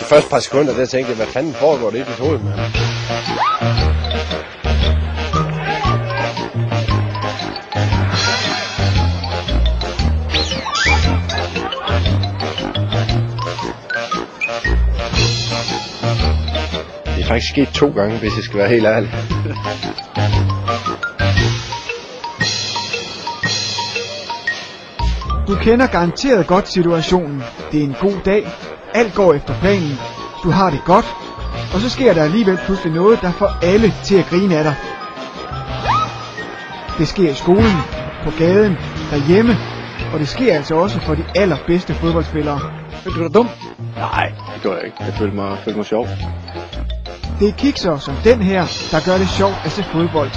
De første par sekunder, der tænkte jeg, hvad fanden foregår det i dit hoved, mand? Det er faktisk sket 2 gange, hvis jeg skal være helt ærlig. Du kender garanteret godt situationen. Det er en god dag. Alt går efter planen. Du har det godt. Og så sker der alligevel pludselig noget, der får alle til at grine af dig. Det sker i skolen, på gaden, derhjemme. Og det sker altså også for de allerbedste fodboldspillere. Følte du dig dum? Nej, det gør jeg ikke. Jeg følte mig sjov. Det er kikser som den her, der gør det sjovt at se fodbold.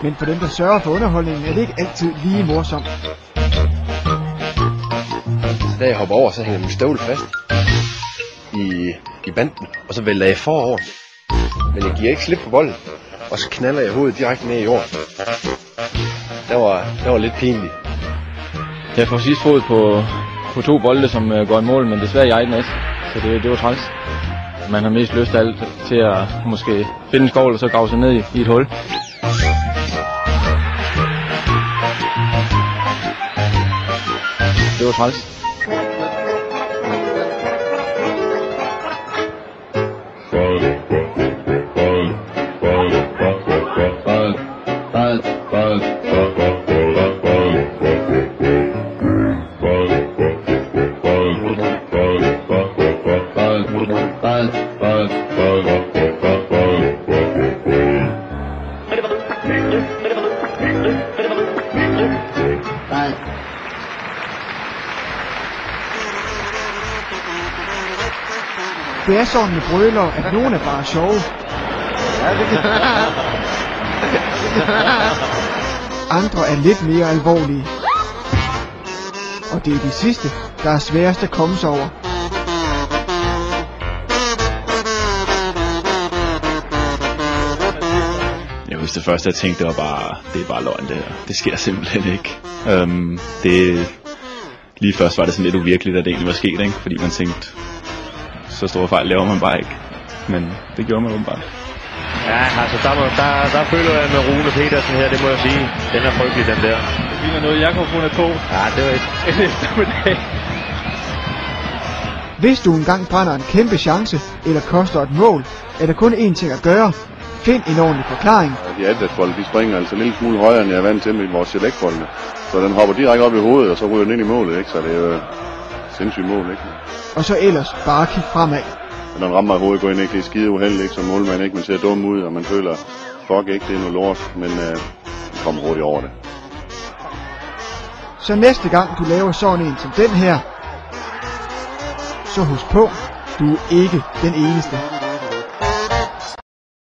Men for dem, der sørger for underholdningen, er det ikke altid lige morsomt. Så da jeg hopper over, så hænger min støvle fast i banden, og så vælter jeg forover. Men jeg giver ikke slip på bolden, og så knaller jeg hovedet direkte ned i jorden. Det var lidt pinligt. Jeg får sidst fod på 2 bolde, som går i mål, men desværre i eget net. Så det var træls. Man har mest lyst af alt til at måske finde en skovl og så grave sig ned i et hul. Det var træls. Det er sådan med brøler, at nogen er bare sjove. Andre er lidt mere alvorlige. Og det er de sidste, der er sværest at komme sig over. Jeg husker det første, jeg tænkte, det er bare løgn det her. Det sker simpelthen ikke. Lige først var det sådan lidt uvirkeligt, at det egentlig var sket, ikke? Fordi man tænkte, så store fejl laver man bare ikke. Men det gjorde man åbenbart. Ja, altså der føler jeg med Rune Petersen her, det må jeg sige. Den er frygtelig, den der. Det ligner noget, jeg kunne have fundet på. Ja, det var en eftermiddag. Hvis du engang brænder en kæmpe chance, eller koster et mål, er der kun én ting at gøre. Find en ordentlig forklaring. De Adidas-bolde, de springer altså en lille smule højere, end jeg er vant til med vores Select-boldene. Så den hopper direkte op i hovedet, og så ryger den ind i målet, ikke? Så det er jo sindssygt mål, ikke? Og så ellers bare kig fremad. Når den rammer i hovedet, går ind, ikke? Det er skide uheldigt, ikke? Som målmand, ikke? Man ser dum ud, og man føler, fuck ikke, det er noget lort, men kommer hurtigt over det. Så næste gang du laver sådan en som den her, så husk på, du er ikke den eneste.